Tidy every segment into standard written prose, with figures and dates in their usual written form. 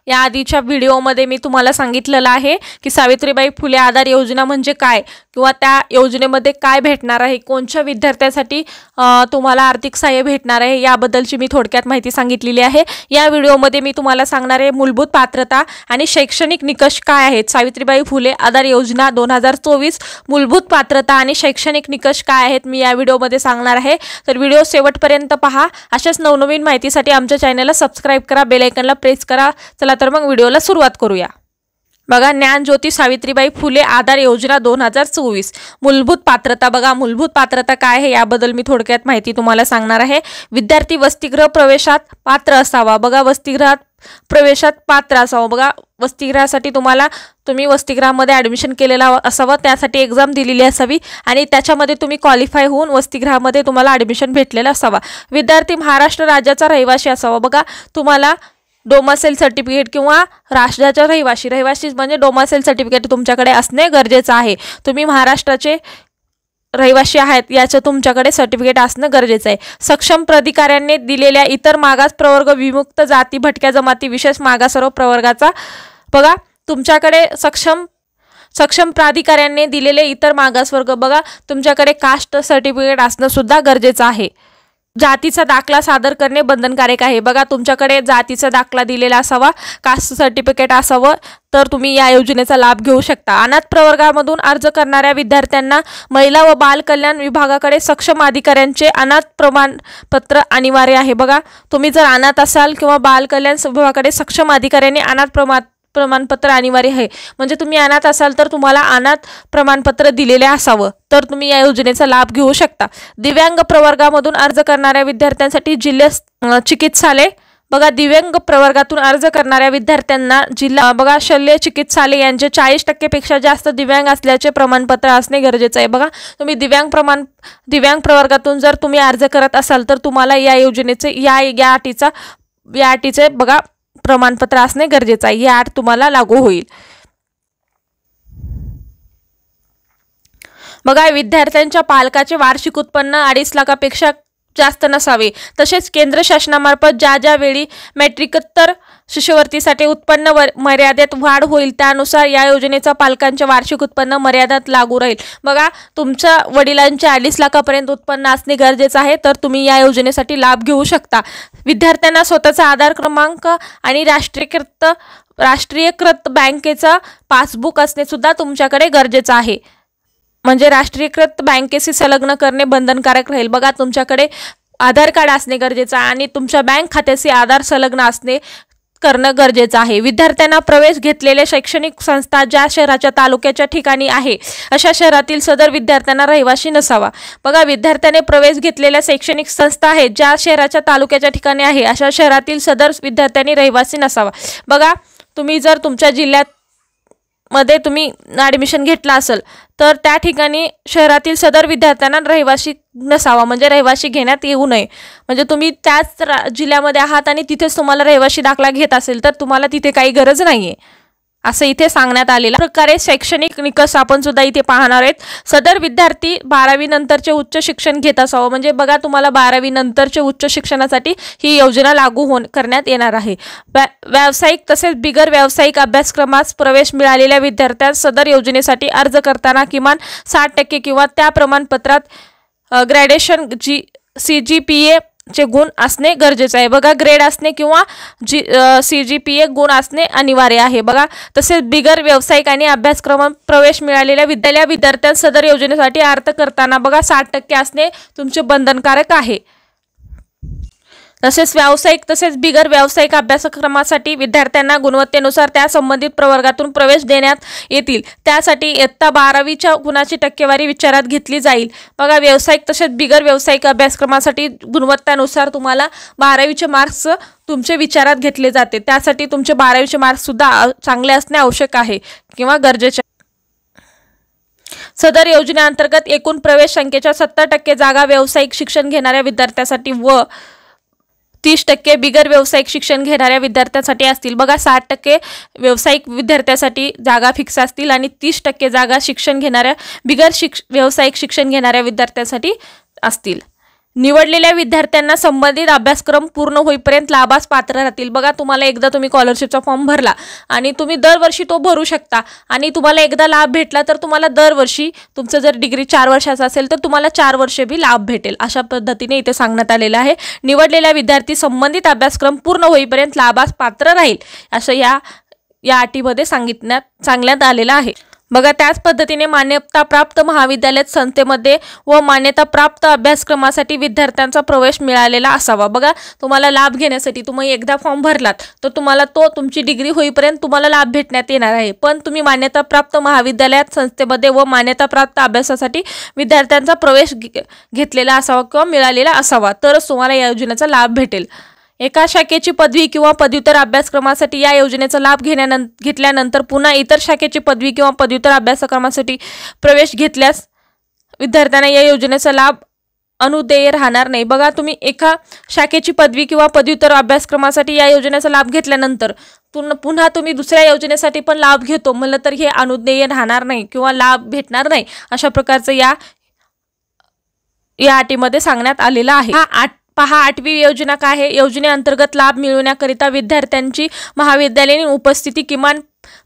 या आधीच्या व्हिडिओमध्ये मी तुम्हाला सांगितलेलं आहे की सावित्रीबाई फुले आधार योजना म्हणजे काय किंवा त्या योजनेमध्ये काय भेटणार आहे, कोणत्या विद्यार्थ्यांसाठी तुम्हाला आर्थिक सहाय्य भेटणार आहे याबद्दलची मी थोडक्यात माहिती सांगितलेली आहे। या व्हिडिओमध्ये मी तुम्हाला सांगणार आहे मूलभूत पात्रता आणि शैक्षणिक निकष काय आहेत, सावित्रीबाई फुले आधार योजना 2024 मूलभूत पात्रता आणि शैक्षणिक निकष काय आहेत मी या व्हिडिओमध्ये सांगणार आहे। तर व्हिडिओ शेवटपर्यंत पहा। अशाच नवनवीन माहितीसाठी आमच्या चॅनलला सबस्क्राइब करा, बेल आयकॉनला प्रेस करा। चला तर मग व्हिडिओला सुरुवात करूया। बघा, ज्ञानज्योती सावित्रीबाई फुले आधार योजना 2024 मूलभूत पात्रता। बघा, मूलभूत पात्रता काय आहे याबद्दल मी थोडक्यात माहिती तुम्हाला सांगणार आहे। विद्यार्थी वसतिगृह प्रवेशात पात्र असावा। बघा, वसतिगृहात प्रवेशात पात्र असावा। बघा, वसतिगृहासाठी तुम्ही वसतिगृहामध्ये ॲडमिशन केलेलं असावं, त्यासाठी एक्झाम दिलेली असावी आणि त्याच्यामध्ये तुम्ही क्वालिफाय होऊन वसतिगृहामध्ये तुम्हाला ॲडमिशन भेटलेलं असावा। विद्यार्थी महाराष्ट्र राज्याचा रहिवासी असावा। बघा, तुम्हाला डोमासेल सर्टिफिकेट किंवा राज्याचा रहिवासी म्हणजे डोमासेल सर्टिफिकेट तुमच्याकडे असणे गरजेचं आहे। तुम्ही महाराष्ट्राचे रहिवासी आहेत याचं तुमच्याकडे सर्टिफिकेट असणं गरजेचं आहे। सक्षम प्राधिकाऱ्यांनी दिलेल्या इतर मागास प्रवर्ग, विमुक्त जाती, भटक्या जमाती, विशेष मागासवर्ग प्रवर्गाचा बघा तुमच्याकडे सक्षम प्राधिकाऱ्यांनी दिलेले इतर मागासवर्ग बघा तुमच्याकडे कास्ट सर्टिफिकेट असणं सुद्धा गरजेचं आहे। जातीचा दाखला सादर करणे बंधनकारक आहे। बघा, तुमच्याकडे जातीचा दाखला दिलेला असावा, कास्ट सर्टिफिकेट असावं तर तुम्ही या योजनेचा लाभ घेऊ शकता। अनाथ प्रवर्गामधून अर्ज करणाऱ्या विद्यार्थ्यांना महिला व बाल कल्याण विभागाकडे सक्षम अधिकाऱ्यांचे अनाथ प्रमाणपत्र अनिवार्य आहे। बघा, तुम्ही जर अनाथ असाल किंवा बाल कल्याण विभागाकडे सक्षम अधिकाऱ्यांनी अनाथ प्रमाणपत्र अनिवार्य आहे, म्हणजे तुम्ही अनाथ असाल तर तुम्हाला अनाथ प्रमाणपत्र दिलेले असावं तर तुम्ही या योजनेचा लाभ घेऊ शकता। दिव्यांग प्रवर्गामधून अर्ज करणाऱ्या विद्यार्थ्यांसाठी जिल्हा चिकित्सालय बघा, दिव्यांग प्रवर्गातून अर्ज करणाऱ्या विद्यार्थ्यांना जिल्हा बघा शल्य चिकित्सालय यांचे 40% पेक्षा जास्त दिव्यांग असल्याचे प्रमाणपत्र असणे गरजेचे आहे। बघा, तुम्ही दिव्यांग प्रवर्गातून जर तुम्ही अर्ज करत असाल तर तुम्हाला या योजनेचे या अटीचे बघा प्रमाणपत्र असणे गरजेचे आहे। या अट तुम्हाला लागू होईल। बघा, विद्यार्थ्यांच्या पालकाचे वार्षिक उत्पन्न 2.5 लाखापेक्षा जास्त नसावे। तसेच केंद्र शासनामार्फत ज्या वेळी मॅट्रिकोत्तर शिष्यवृत्तीसाठी उत्पन्न मर्यादेत वाढ होईल त्यानुसार या योजनेचा पालकांच्या वार्षिक उत्पन्न मर्यादेत लागू राहील। बघा, तुमच्या वडिलांचे 2.5 लाखापर्यंत उत्पन्न असणे गरजेचे आहे तर तुम्ही या योजनेसाठी लाभ घेऊ शकता। विद्यार्थ्यांना स्वतःचा आधार क्रमांक आणि राष्ट्रीयकृत बँकेचा पासबुक असणे सुद्धा तुमच्याकडे गरजेचं आहे, म्हणजे राष्ट्रीयकृत बँकेशी संलग्न करणे बंधनकारक राहील। बघा, तुमच्याकडे आधार कार्ड असणे गरजेचं आहे आणि तुमच्या बँक खात्याशी आधार संलग्न करणं गरजेचं आहे। विद्यार्थ्यांना प्रवेश घेतलेले शैक्षणिक संस्था ज्या शहराच्या तालुक्याच्या ठिकाणी आहे अशा शहरातील सदर विद्यार्थ्यांना रहिवासी नसावा। बघा, विद्यार्थ्याने प्रवेश घेतलेल्या शैक्षणिक संस्था आहेत ज्या शहराच्या तालुक्याच्या ठिकाणी आहे अशा शहरातील सदर विद्यार्थ्यांनी रहिवासी नसावा। बघा, तुम्ही जर तुमच्या जिल्ह्यात मध्ये तुम्ही ॲडमिशन घेतलं असेल तर त्या ठिकाणी शहरातील सदर विद्यार्थ्यांना रहिवासी नसावा, म्हणजे रहिवासी घेण्यात येऊ नये। म्हणजे तुम्ही त्याच जिल्ह्यामध्ये आहात आणि तिथेच तुम्हाला रहिवासी दाखला घेत असेल तर तुम्हाला तिथे काही गरज नाही आहे असं इथे सांगण्यात आलेलं प्रकारे शैक्षणिक निकष आपण सुद्धा इथे पाहणार आहेत। सदर विद्यार्थी 12वी नंतरचे उच्च शिक्षण घेत असावं, म्हणजे बघा तुम्हाला 12वी नंतरचे उच्च शिक्षणासाठी ही योजना लागू करण्यात येणार आहे। व्यावसायिक तसेच बिगर व्यावसायिक अभ्यासक्रमास प्रवेश मिळालेल्या विद्यार्थ्यांस सदर योजनेसाठी अर्ज करताना किमान 60% किंवा त्या प्रमाणपत्रात ग्रॅज्युएशन CGPA चे गुण असणे गरजेचे आहे। बघा, ग्रेड असणे किंवा CGPA गुण असणे अनिवार्य आहे। बघा, तसेच बिगर व्यावसायिक आणि अभ्यासक्रमात प्रवेश मिळालेल्या विद्यार्थ्यांस सदर योजनेसाठी अर्ज करताना बघा 60% असणे तुमचे बंधनकारक आहे। तसेच व्यावसायिक तसेच बिगर व्यावसायिक अभ्यासक्रमासाठी विद्यार्थ्यांना गुणवत्तेनुसार त्या संबंधित प्रवर्गातून प्रवेश देण्यात येतील, त्यासाठी इयत्ता 12वीच्या गुणाची टक्केवारी विचारात घेतली जाईल। बघा, व्यावसायिक तसेच बिगर व्यावसायिक अभ्यासक्रमासाठी गुणवत्तेनुसार तुम्हाला 12वीचे मार्क्स तुमचे विचारात घेतले जाते, त्यासाठी तुमचे 12वीचे मार्क्स सुद्धा चांगले असणे आवश्यक आहे किंवा गरजेचे। सदर योजनेअंतर्गत एकूण प्रवेश संख्येच्या 70% जागा व्यावसायिक शिक्षण घेणाऱ्या विद्यार्थ्यांसाठी व 30% बिगर व्यावसायिक शिक्षण घेणाऱ्या विद्यार्थ्यांसाठी असतील। बघा, 60% व्यावसायिक विद्यार्थ्यांसाठी जागा फिक्स असतील आणि 30% जागा शिक्षण घेणाऱ्या बिगर व्यावसायिक शिक्षण घेणाऱ्या विद्यार्थ्यांसाठी असतील। निवडलेल्या विद्यार्थ्यांना संबंधित अभ्यासक्रम पूर्ण होईपर्यंत लाभास पात्र राहतील। बघा, तुम्हाला एकदा तुम्ही स्कॉलरशिपचा फॉर्म भरला आणि तुम्ही दरवर्षी तो भरू शकता आणि तुम्हाला एकदा लाभ भेटला तर तुम्हाला दरवर्षी, तुमचं जर डिग्री 4 वर्षाचा असेल तर तुम्हाला 4 वर्षे भी लाभ भेटेल। अशा पद्धतीने इथे सांगण्यात आलेलं आहे। निवडलेला विद्यार्थी संबंधित अभ्यासक्रम पूर्ण होईपर्यंत लाभास पात्र राहील असं या अटीमध्ये सांगण्यात आलेलं आहे। बघा, त्याच पद्धतीने मान्यताप्राप्त महाविद्यालय संस्थेमध्ये व मान्यताप्राप्त अभ्यासक्रमासाठी विद्यार्थ्यांचा प्रवेश मिळालेला असावा। बघा, तुम्हाला लाभ घेण्यासाठी तुम्ही एकदा फॉर्म भरलात तर तुम्हाला तुमची डिग्री होईपर्यंत तुम्हाला लाभ भेटण्यात येणार आहे, पण तुम्ही मान्यताप्राप्त महाविद्यालयात संस्थेमध्ये व मान्यताप्राप्त अभ्यासासाठी विद्यार्थ्यांचा प्रवेश घेतलेला असावा किंवा मिळालेला असावा तरच तुम्हाला या योजनेचा लाभ भेटेल। एका शाखेची पदवी किंवा पदव्युत्तर अभ्यासक्रमासाठी या योजनेचा लाभ घेतल्यानंतर पुन्हा इतर शाखेची पदवी किंवा पदव्युत्तर अभ्यासक्रमासाठी प्रवेश घेतल्यास विद्यार्थ्यांना या योजनेचा लाभ अनुदेय राहणार नाही। बघा, तुम्ही एका शाखेची पदवी किंवा पदव्युत्तर अभ्यासक्रमासाठी या योजनेचा लाभ घेतल्यानंतर पुन्हा तुम्ही दुसऱ्या योजनेसाठी पण लाभ घेतो म्हणलं तर हे अनुदेय राहणार नाही किंवा लाभ भेटणार नाही। अशा प्रकारचं या अटीमध्ये सांगण्यात आलेलं आहे। पहा, 8वी योजना काय आहे। योजनेअंतर्गत लाभ मिळवण्याकरिता विद्यार्थ्यांची महाविद्यालयीन उपस्थिती किमान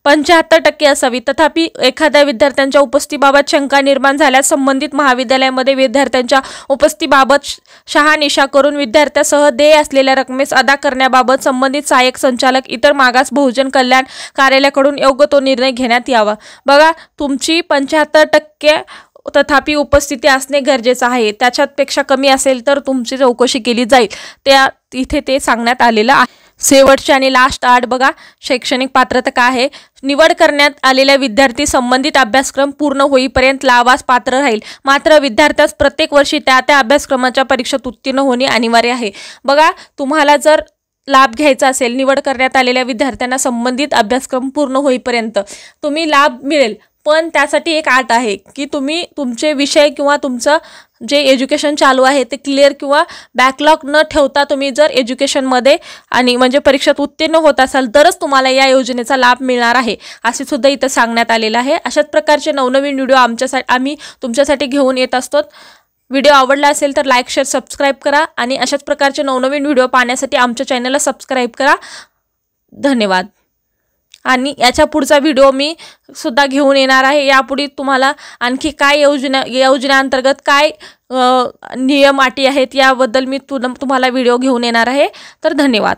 75% असावी। तथापि एखाद्या विद्यार्थ्यांच्या उपस्थितीबाबत शंका निर्माण झाल्यास संबंधित महाविद्यालयामध्ये विद्यार्थ्यांच्या उपस्थितीबाबत शहानिशा करून विद्यार्थ्यासह देय असलेल्या रकमेस अदा करण्याबाबत संबंधित सहाय्यक संचालक इतर मागास बहुजन कल्याण कार्यालयाकडून योग्य तो निर्णय घेण्यात यावा। बघा, तुमची 75% तथापि उपस्थिती असणे गरजेचं आहे। त्याच्यापेक्षा कमी असेल तर तुमची चौकशी केली जाईल। इथे ते सांगण्यात आलेलं आहे। शेवटची आणि लास्ट अट बघा, शैक्षणिक पात्रता काय आहे। निवड करण्यात आलेल्या विद्यार्थी संबंधित अभ्यासक्रम पूर्ण होईपर्यंत लाभास पात्र राहील, मात्र विद्यार्थ्यास प्रत्येक वर्षी त्या अभ्यासक्रमाच्या परीक्षेत उत्तीर्ण होणे अनिवार्य आहे। बघा, तुम्हाला जर लाभ घ्यायचा असेल, निवड करण्यात आलेल्या विद्यार्थ्यांना संबंधित अभ्यासक्रम पूर्ण होईपर्यंत तुम्ही लाभ मिळेल, पण त्यासाठी एक अट आहे की तुम्ही तुमचे विषय किंवा तुमचं जे एज्युकेशन चालू आहे ते क्लिअर किंवा बॅकलॉग न ठेवता तुम्ही जर एज्युकेशनमध्ये आणि म्हणजे परीक्षेत उत्तीर्ण होत असाल तरच तुम्हाला या योजनेचा लाभ मिळणार आहे असे सुद्धा इथं सांगण्यात आलेलं आहे। अशाच प्रकारचे नवनवीन व्हिडिओ आम्ही तुमच्यासाठी घेऊन येत असतो। व्हिडिओ आवडला असेल तर लाईक, शेअर, सबस्क्राईब करा आणि अशाच प्रकारचे नवनवीन व्हिडिओ पाहण्यासाठी आमच्या चॅनलला सबस्क्राईब करा। धन्यवाद। आणि याच्या पुढचा व्हिडिओ मी सुद्धा घेऊन येणार आहे। यापुढे तुम्हाला आणखी काय योजनेअंतर्गत काय नियम अटी आहेत याबद्दल मी तुम्हाला व्हिडिओ घेऊन येणार आहे। तर धन्यवाद।